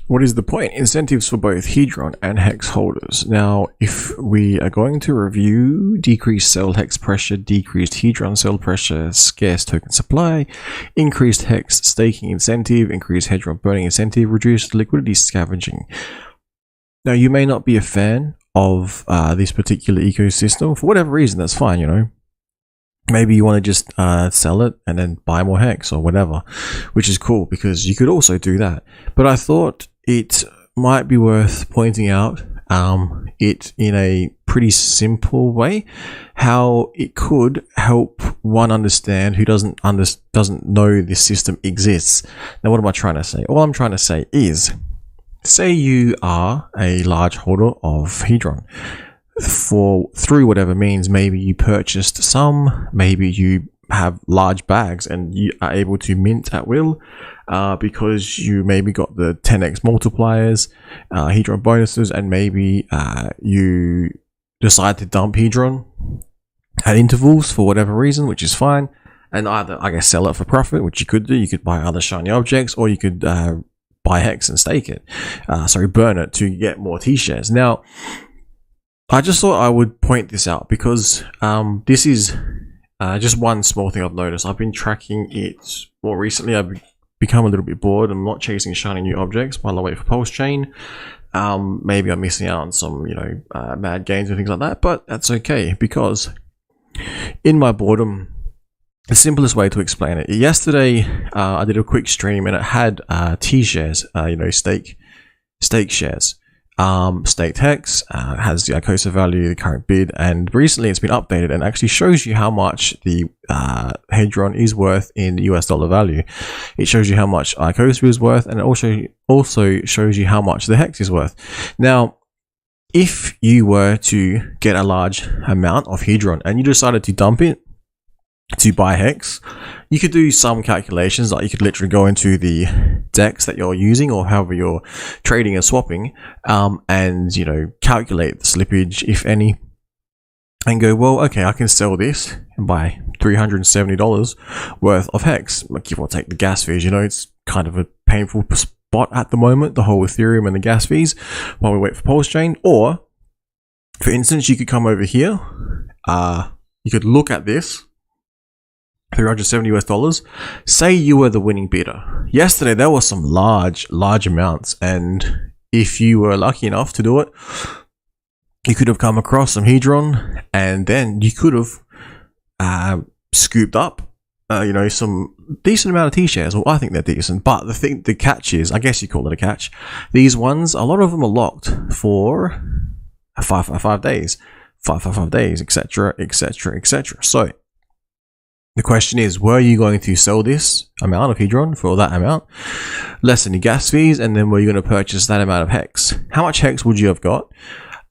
What is the point? Incentives for both Hdrn and hex holders. Now, if we are going to review decreased cell hex pressure, decreased Hdrn cell pressure, scarce token supply, increased hex staking incentive, increased Hdrn burning incentive, reduced liquidity scavenging. Now, you may not be a fan of this particular ecosystem. For whatever reason, that's fine, you know. Maybe you want to just sell it and then buy more hex or whatever, which is cool because you could also do that. But I thought it might be worth pointing out it in a pretty simple way, how it could help one understand who doesn't know this system exists. Now, what am I trying to say? All I'm trying to say is, say you are a large holder of Hdrn. Through whatever means, maybe you purchased some, maybe you have large bags and you are able to mint at will because you maybe got the 10x multipliers, Hdrn bonuses, and maybe you decide to dump Hdrn at intervals for whatever reason, which is fine, and either, I guess, sell it for profit, which you could do. You could buy other shiny objects, or you could buy hex and stake it, burn it to get more T-shares. Now, I just thought I would point this out because this is just one small thing I've noticed. I've been tracking it more recently. I've become a little bit bored. I'm not chasing shiny new objects while I wait for Pulse Chain. Maybe I'm missing out on some, mad gains and things like that, but that's okay because in my boredom, the simplest way to explain it. Yesterday, I did a quick stream and it had T shares, stake shares. Staked hex has the ICOSA value, the current bid, and recently it's been updated and actually shows you how much the Hdrn is worth in US dollar value. It shows you how much ICOSA is worth, and it also shows you how much the hex is worth. Now, if you were to get a large amount of Hdrn and you decided to dump it to buy hex, you could do some calculations. Like you could literally go into the DEX that you're using or however you're trading and swapping, and calculate the slippage, if any, and go, well, okay, I can sell this and buy $370 worth of hex, give or take the gas fees. It's kind of a painful spot at the moment, the whole Ethereum and the gas fees, while we wait for Pulse Chain. Or, for instance, you could come over here, you could look at this, $370. Say you were the winning bidder. Yesterday there were some large amounts, and if you were lucky enough to do it, you could have come across some Hdrn, and then you could have scooped up some decent amount of T-shares. Well, I think they're decent, but the catch is, I guess you call it a catch, these ones, a lot of them are locked for 5 days, 5 days, etc, etc, etc. So the question is, were you going to sell this amount of Hdrn for that amount, less than your gas fees, and then were you going to purchase that amount of hex? How much hex would you have got?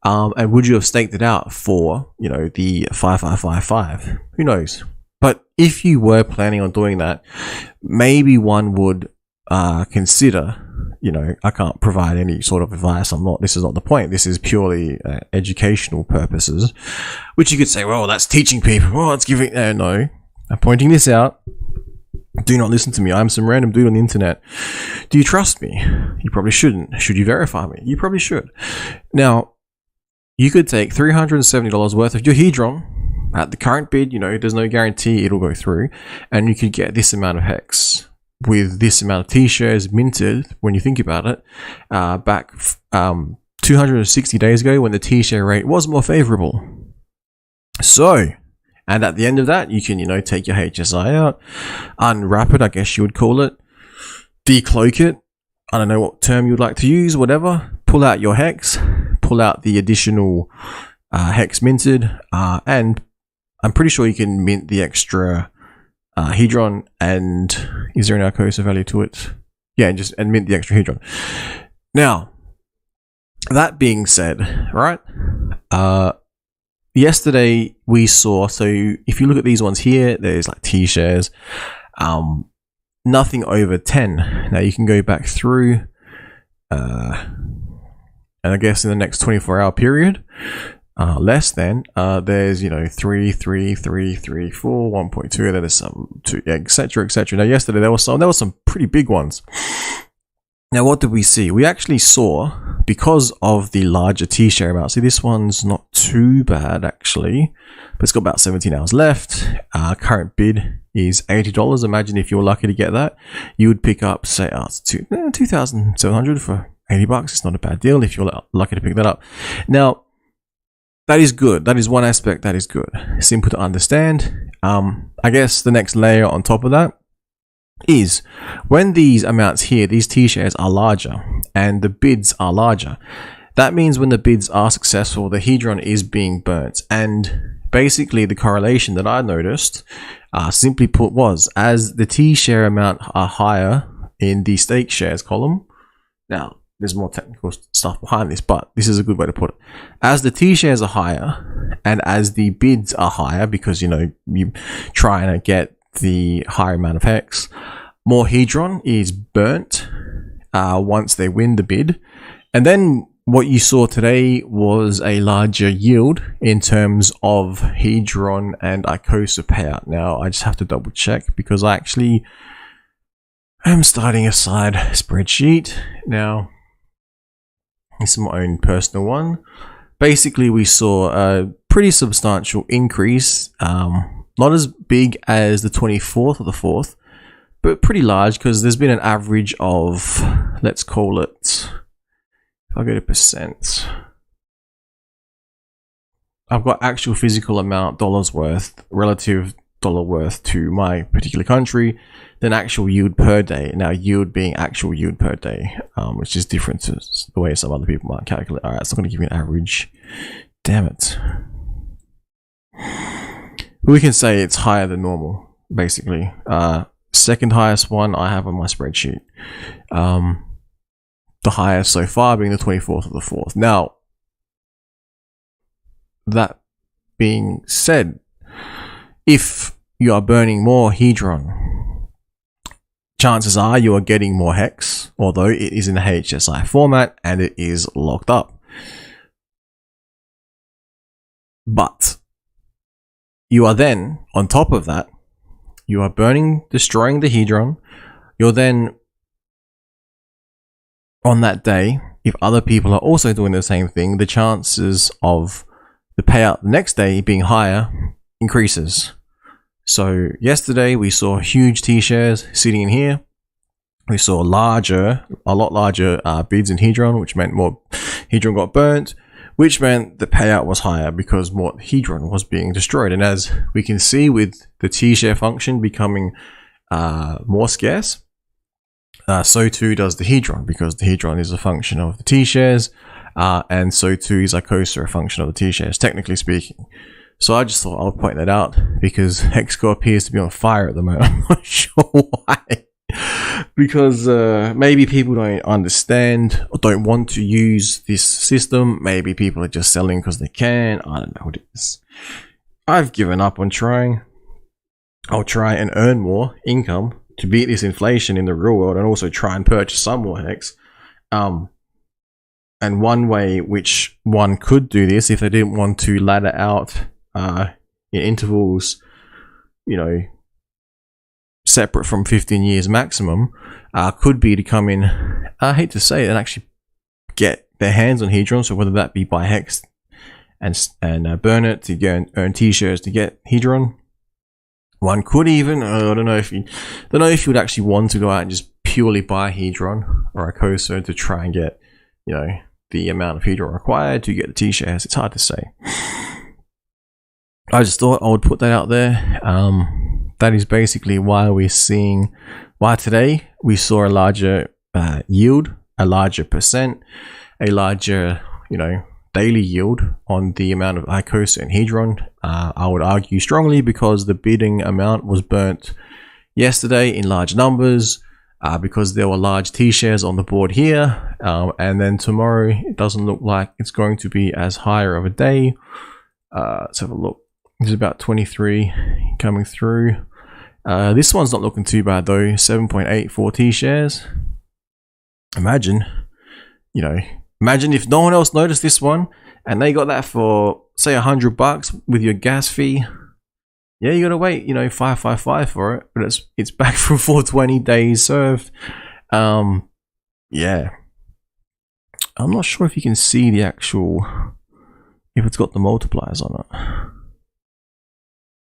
And would you have staked it out for, the 5555? Who knows? But if you were planning on doing that, maybe one would consider, I can't provide any sort of advice. This is not the point. This is purely educational purposes, which you could say, well, that's teaching people. Well, it's giving, no. I'm pointing this out. Do not listen to me. I'm some random dude on the internet. Do you trust me? You probably shouldn't. Should you verify me? You probably should. Now, you could take $370 worth of your Hdrn at the current bid. There's no guarantee it'll go through, and you could get this amount of hex with this amount of T-shares minted. When you think about it, back 260 days ago, when the T-share rate was more favorable. So, and at the end of that, you can, take your HSI out, unwrap it, I guess you would call it, decloak it, I don't know what term you would like to use, whatever, pull out your hex, pull out the additional hex minted, and I'm pretty sure you can mint the extra Hdrn, and is there an ICOSA value to it? Yeah, and mint the extra Hdrn. Now, that being said, right, yesterday we saw, so if you look at these ones here, there's like T-shares, nothing over 10. Now you can go back through, and I guess in the next 24-hour period, less than, there's, 3, 3, 3, 3, 4, 1.2, there's some 2, etc, etc. Now yesterday there was some pretty big ones. Now, what did we see? We actually saw, because of the larger T-share amount, see this one's not too bad actually, but it's got about 17 hours left. Current bid is $80. Imagine if you're lucky to get that, you would pick up, say, 2,700 for $80. It's not a bad deal if you're lucky to pick that up. Now, that is good. That is one aspect that is good. Simple to understand. I guess the next layer on top of that is when these amounts here, these T-shares are larger and the bids are larger, that means when the bids are successful, the Hdrn is being burnt. And basically the correlation that I noticed, simply put, was as the T-share amount are higher in the stake shares column. Now, there's more technical stuff behind this, but this is a good way to put it. As the T-shares are higher and as the bids are higher, because, you know, you trying to get the higher amount of hex, more Hdrn is burnt once they win the bid. And then what you saw today was a larger yield in terms of Hdrn and Icosa payout. Now, I just have to double check because I actually am starting a side spreadsheet. Now, this is my own personal one. Basically, we saw a pretty substantial increase. Not as big as the 24th or the 4th, but pretty large because there's been an average of, let's call it, if I go to percent, I've got actual physical amount dollars worth, relative dollar worth to my particular country, then actual yield per day. Now, yield being actual yield per day, which is different to the way some other people might calculate. All right, it's not going to give you an average. Damn it. We can say it's higher than normal, basically. Second highest one I have on my spreadsheet. The highest so far being the 24th of the 4th. Now, that being said, if you are burning more Hdrn, chances are you are getting more hex, although it is in the HSI format and it is locked up. But you are then, on top of that, you are destroying the Hdrn. You're then, on that day, if other people are also doing the same thing, the chances of the payout the next day being higher increases. So yesterday we saw huge T-shares sitting in here. We saw a lot larger bids in Hdrn, which meant more Hdrn got burnt, which meant the payout was higher because more Hdrn was being destroyed. And as we can see with the T-share function becoming more scarce, so too does the Hdrn, because the Hdrn is a function of the T-shares, and so too is Icosa a function of the T-shares, technically speaking. So I just thought I would point that out because Hexco appears to be on fire at the moment. I'm not sure why. Because maybe people don't understand or don't want to use this system. Maybe people are just selling because they can. I don't know what it is. I've given up on trying. I'll try and earn more income to beat this inflation in the real world and also try and purchase some more hex. And one way which one could do this if they didn't want to ladder out in intervals, you know, separate from 15 years maximum, could be to come in, I hate to say it, and actually get their hands on Hdrn. So whether that be by hex and burn it to get earn T-shares to get Hdrn. One could even, I don't know if you would actually want to go out and just purely buy Hdrn or Icosa to try and get, you know, the amount of Hdrn required to get the T-shares. It's hard to say. I just thought I would put that out there. That is basically why today we saw a larger yield, a larger percent, a larger, you know, daily yield on the amount of Icosa and Hdrn. I would argue strongly because the bidding amount was burnt yesterday in large numbers, because there were large T-shares on the board here, and then tomorrow it doesn't look like it's going to be as higher of a day. Let's have a look. There's about 23 coming through. This one's not looking too bad though. 7.84 T-shares. Imagine if no one else noticed this one and they got that for say $100 with your gas fee. Yeah, you gotta wait, you know, 555 for it, but it's back from 420 days served. yeah, I'm not sure if you can see the actual, if it's got the multipliers on it.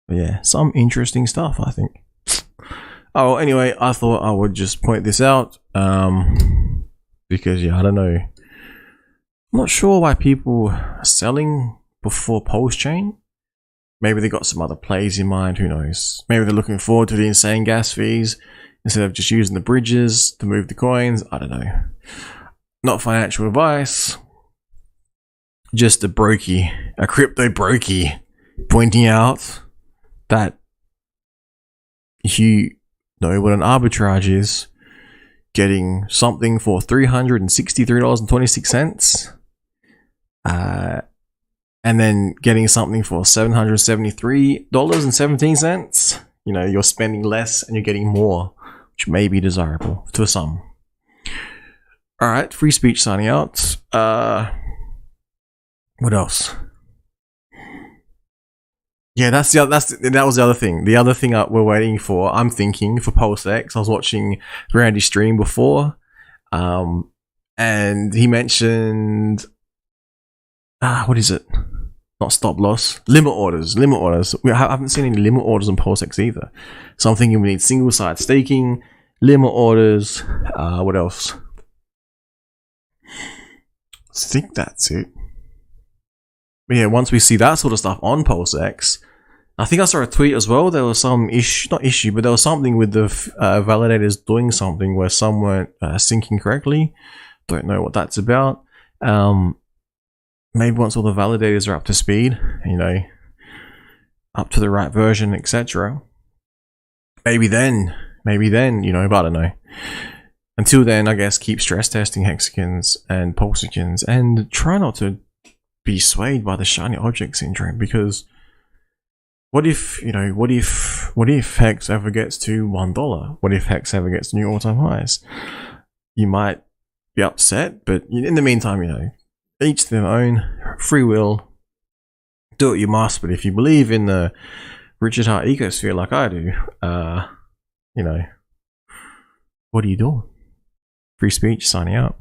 But yeah, some interesting stuff, I think. Oh, anyway, I thought I would just point this out, because yeah, I don't know. I'm not sure why people are selling before post chain. Maybe they got some other plays in mind, who knows? Maybe they're looking forward to the insane gas fees instead of just using the bridges to move the coins. I don't know. Not financial advice. Just a brokey, a crypto brokey, pointing out that you know what an arbitrage is. Getting something for $363.26. And then getting something for $773.17. You know, you're spending less and you're getting more, which may be desirable to some. Alright, free speech signing out. What else? Yeah, that was the other thing. The other thing we're waiting for, I'm thinking, for Pulse X. I was watching Randy's stream before, and he mentioned, what is it? Not stop loss, limit orders. Limit orders. I haven't seen any limit orders on Pulse X either. So I'm thinking we need single side staking, limit orders. What else? I think that's it. But yeah, once we see that sort of stuff on Pulse X, I think I saw a tweet as well. There was some not issue, but there was something with the validators doing something where some weren't syncing correctly. Don't know what that's about. Maybe once all the validators are up to speed, you know, up to the right version, etc. Maybe then, you know, but I don't know. Until then, I guess keep stress testing hexagons and pulsagons and try not to be swayed by the shiny object syndrome, because what if Hex ever gets to $1? What if Hex ever gets new all-time highs? You might be upset, but in the meantime, you know, each to their own, free will, do what you must. But if you believe in the Richard Hart ecosphere like I do, you know, what are you doing? Free speech signing out.